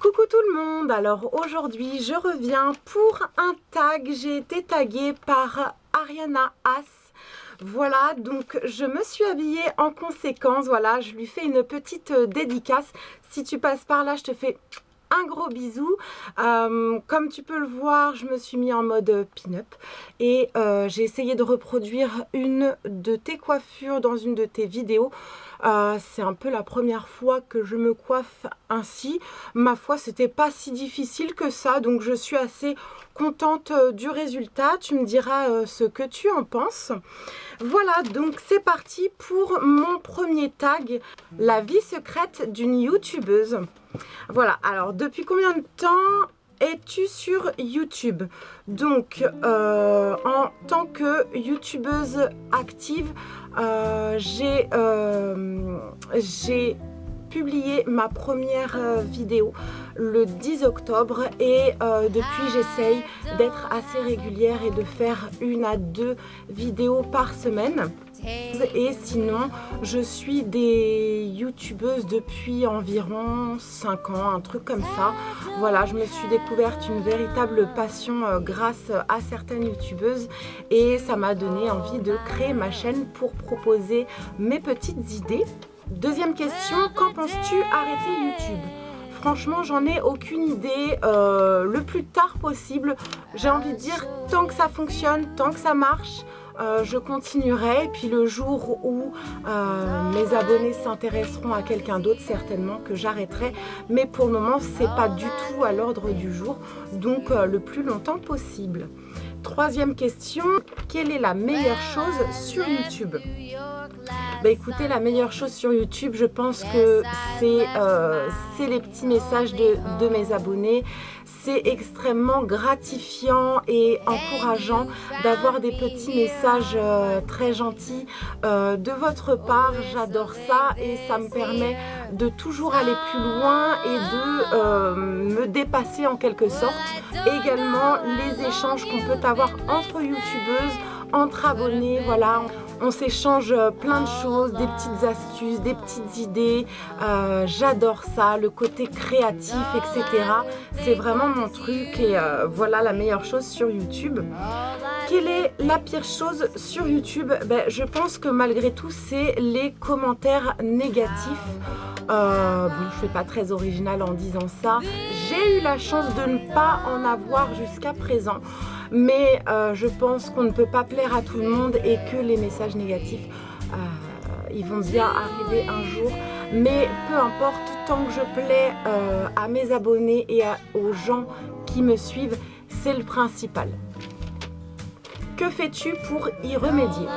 Coucou tout le monde, alors aujourd'hui je reviens pour un tag. J'ai été taguée par Ariana Haas. Voilà, donc je me suis habillée en conséquence. Voilà, je lui fais une petite dédicace. Si tu passes par là, je te fais un gros bisou. Comme tu peux le voir, je me suis mis en mode pin-up et j'ai essayé de reproduire une de tes coiffures dans une de tes vidéos. C'est un peu la première fois que je me coiffe ainsi. Ma foi, c'était pas si difficile que ça, donc je suis assez contente du résultat. Tu me diras ce que tu en penses. Voilà, donc c'est parti pour mon premier tag, la vie secrète d'une youtubeuse. Voilà, alors depuis combien de temps es-tu sur YouTube? Donc en tant que youtubeuse active, j'ai publié ma première vidéo le 10 octobre et depuis j'essaye d'être assez régulière et de faire 1 à 2 vidéos par semaine. Et sinon je suis des youtubeuses depuis environ 5 ans, un truc comme ça. Voilà, je me suis découverte une véritable passion grâce à certaines youtubeuses et ça m'a donné envie de créer ma chaîne pour proposer mes petites idées. Deuxième question, quand penses-tu arrêter YouTube? Franchement, j'en ai aucune idée. Le plus tard possible. J'ai envie de dire, tant que ça fonctionne, tant que ça marche, je continuerai. Et puis le jour où mes abonnés s'intéresseront à quelqu'un d'autre, certainement que j'arrêterai. Mais pour le moment, c'est pas du tout à l'ordre du jour. Donc le plus longtemps possible. Troisième question, quelle est la meilleure chose sur YouTube? Bah écoutez, la meilleure chose sur YouTube, je pense que c'est les petits messages de mes abonnés. C'est extrêmement gratifiant et encourageant d'avoir des petits messages très gentils de votre part. J'adore ça et ça me permet de toujours aller plus loin et de me dépasser en quelque sorte. Également les échanges qu'on peut avoir entre youtubeuses, entre abonnés, voilà. On s'échange plein de choses, des petites astuces, des petites idées. J'adore ça, le côté créatif, etc. C'est vraiment mon truc et voilà la meilleure chose sur YouTube. Quelle est la pire chose sur YouTube? Je pense que malgré tout, c'est les commentaires négatifs. Bon, je ne suis pas très originale en disant ça. J'ai eu la chance de ne pas en avoir jusqu'à présent. Mais je pense qu'on ne peut pas plaire à tout le monde et que les messages négatifs, ils vont bien arriver un jour. Mais peu importe, tant que je plais à mes abonnés et aux gens qui me suivent, c'est le principal. Que fais-tu pour y remédier?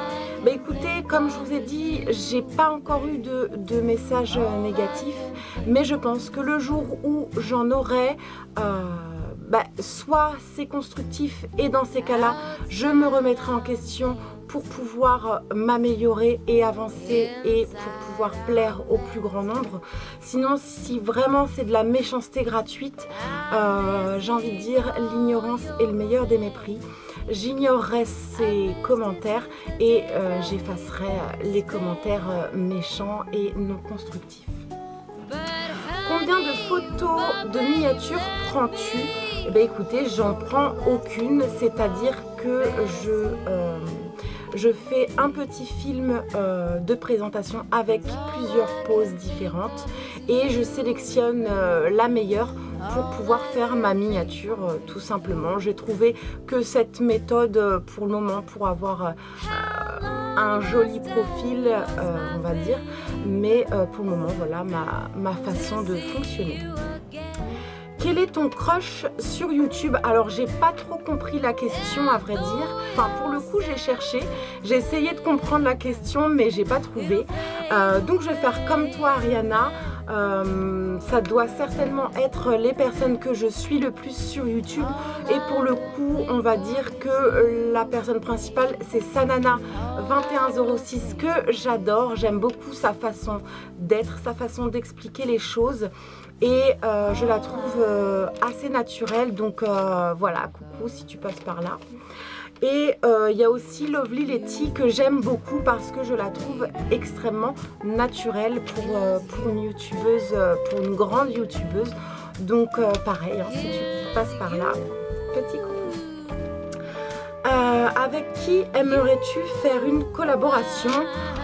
Bah écoutez, comme je vous ai dit, j'ai pas encore eu de messages négatifs, mais je pense que le jour où j'en aurai, soit c'est constructif et dans ces cas-là, je me remettrai en question pour pouvoir m'améliorer et avancer et pour pouvoir plaire au plus grand nombre. Sinon, si vraiment c'est de la méchanceté gratuite, j'ai envie de dire l'ignorance est le meilleur des mépris. J'ignorerai ces commentaires et j'effacerai les commentaires méchants et non constructifs. Combien de photos de miniatures prends-tu? Eh bien écoutez, j'en prends aucune, c'est-à-dire que je fais un petit film de présentation avec plusieurs poses différentes et je sélectionne la meilleure pour pouvoir faire ma miniature tout simplement. J'ai trouvé que cette méthode pour le moment pour avoir un joli profil on va dire, mais pour le moment voilà ma façon de fonctionner. Quel est ton crush sur YouTube? Alors j'ai pas trop compris la question à vrai dire. Enfin pour le coup j'ai cherché, j'ai essayé de comprendre la question mais j'ai pas trouvé. Donc je vais faire comme toi Ariana. Ça doit certainement être les personnes que je suis le plus sur YouTube et pour le coup on va dire que la personne principale c'est Sanana 2106 que j'adore. J'aime beaucoup sa façon d'être, sa façon d'expliquer les choses et je la trouve assez naturelle, donc voilà, coucou si tu passes par là. Et il y a aussi Lovely Letty que j'aime beaucoup parce que je la trouve extrêmement naturelle pour une youtubeuse, pour une grande youtubeuse. Donc pareil, hein, si tu passes par là, petit coucou. Avec qui aimerais-tu faire une collaboration?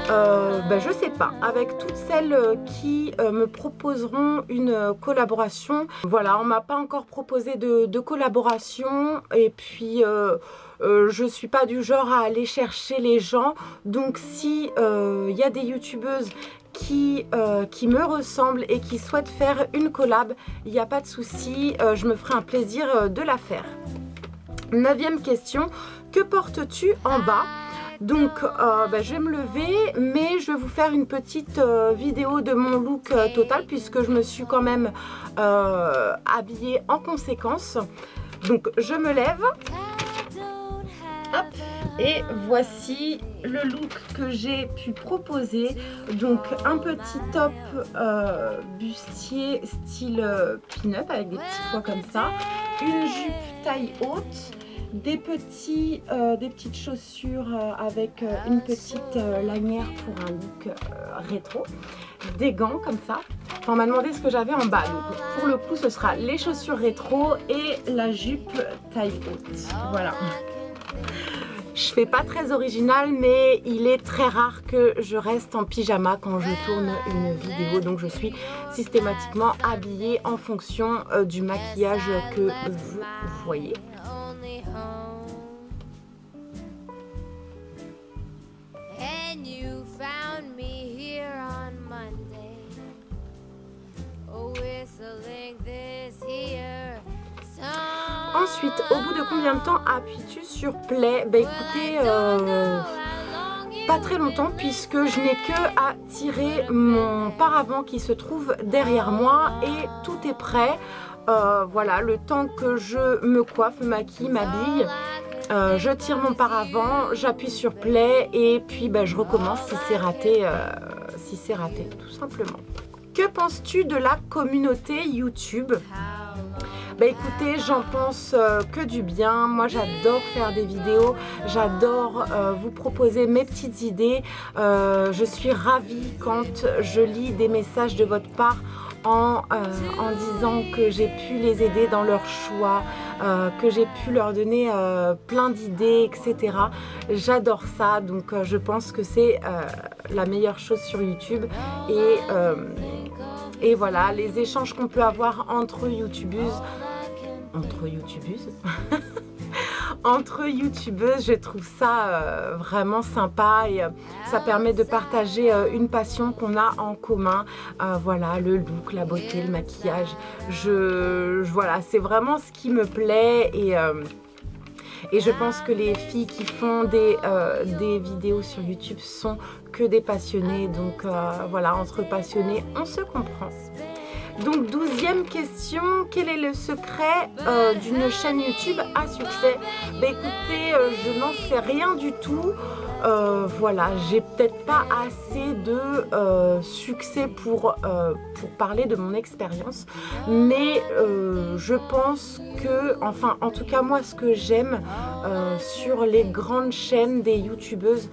Je sais pas, avec toutes celles qui me proposeront une collaboration. Voilà, on m'a pas encore proposé de collaboration, et puis je suis pas du genre à aller chercher les gens. Donc si il y a des youtubeuses qui me ressemblent et qui souhaitent faire une collab, il n'y a pas de souci, je me ferai un plaisir de la faire. 9e question, que portes-tu en bas? Donc je vais me lever, mais je vais vous faire une petite vidéo de mon look total, puisque je me suis quand même habillée en conséquence. Donc je me lève. Hop, et voici le look que j'ai pu proposer. Donc un petit top bustier style pin-up avec des petits pois comme ça, une jupe taille haute, des petites chaussures avec une petite lanière pour un look rétro, des gants comme ça. Enfin, on m'a demandé ce que j'avais en bas, donc pour le coup ce sera les chaussures rétro et la jupe taille haute. Voilà. Je fais pas très original, mais il est très rare que je reste en pyjama quand je tourne une vidéo. Donc je suis systématiquement habillée en fonction du maquillage que vous voyez. Ensuite, au bout de combien de temps appuies-tu sur play? Bah écoutez, pas très longtemps, puisque je n'ai que à tirer mon paravent qui se trouve derrière moi et tout est prêt. Voilà, le temps que je me coiffe, me maquille, m'habille, je tire mon paravent, j'appuie sur play et puis je recommence si c'est raté, tout simplement. Que penses-tu de la communauté YouTube? Bah écoutez, j'en pense que du bien. Moi j'adore faire des vidéos, j'adore vous proposer mes petites idées. Je suis ravie quand je lis des messages de votre part en disant que j'ai pu les aider dans leur choix, que j'ai pu leur donner plein d'idées, etc. J'adore ça, donc je pense que c'est la meilleure chose sur YouTube. Et voilà, les échanges qu'on peut avoir entre youtubeuses, je trouve ça vraiment sympa, et ça permet de partager une passion qu'on a en commun. Voilà, le look, la beauté, le maquillage. Voilà, c'est vraiment ce qui me plaît, et je pense que les filles qui font des vidéos sur YouTube sont que des passionnés. Donc voilà, entre passionnés, on se comprend. Donc 12e question, quel est le secret d'une chaîne YouTube à succès? Bah écoutez, je n'en sais rien du tout. Voilà, j'ai peut-être pas assez de succès pour parler de mon expérience, mais je pense que, enfin en tout cas moi ce que j'aime sur les grandes chaînes des youtubeuses,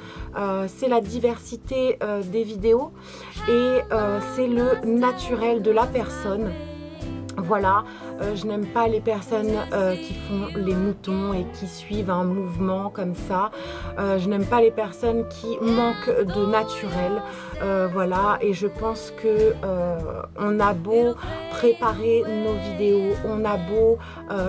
c'est la diversité des vidéos, et c'est le naturel de la personne. Voilà, je n'aime pas les personnes qui font les moutons et qui suivent un mouvement comme ça. Je n'aime pas les personnes qui manquent de naturel. Voilà, et je pense que on a beau préparer nos vidéos, on a beau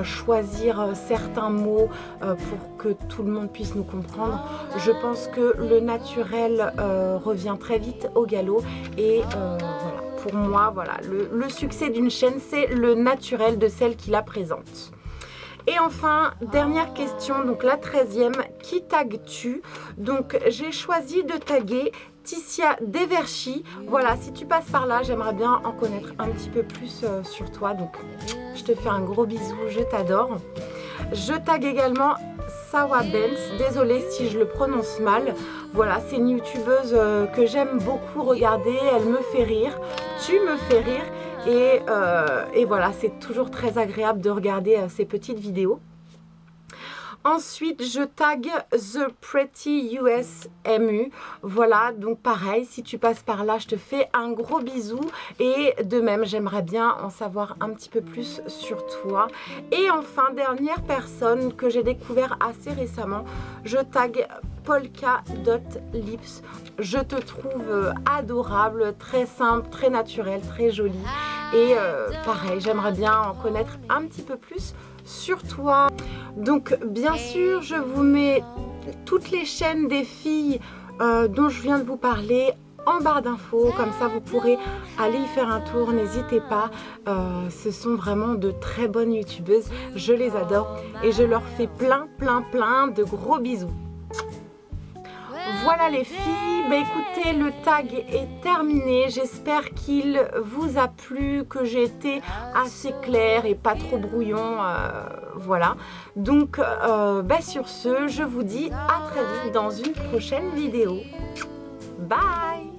choisir certains mots pour que tout le monde puisse nous comprendre, je pense que le naturel revient très vite au galop, et voilà. Pour moi, voilà, le succès d'une chaîne, c'est le naturel de celle qui la présente. Et enfin, dernière question, donc la 13e, qui tagues-tu? Donc j'ai choisi de taguer Ticia Deverchi. Voilà, si tu passes par là, j'aimerais bien en connaître un petit peu plus sur toi. Donc je te fais un gros bisou, je t'adore. Je tag également Sawa Benz, désolée si je le prononce mal. Voilà, c'est une youtubeuse que j'aime beaucoup regarder, elle me fait rire, tu me fais rire, et voilà, c'est toujours très agréable de regarder ces petites vidéos. Ensuite, je tag The Pretty US MU. Voilà, donc pareil, si tu passes par là, je te fais un gros bisou. Et de même, j'aimerais bien en savoir un petit peu plus sur toi. Et enfin, dernière personne que j'ai découvert assez récemment, je tag Polka.lips. Je te trouve adorable, très simple, très naturel, très jolie. Et pareil, j'aimerais bien en connaître un petit peu plus sur toi. Donc bien sûr, je vous mets toutes les chaînes des filles dont je viens de vous parler en barre d'infos, comme ça vous pourrez aller y faire un tour, n'hésitez pas. Ce sont vraiment de très bonnes youtubeuses, je les adore et je leur fais plein de gros bisous. Voilà les filles, bah écoutez, le tag est terminé, j'espère qu'il vous a plu, que j'ai été assez claire et pas trop brouillon, voilà. Donc bah sur ce, je vous dis à très vite dans une prochaine vidéo. Bye!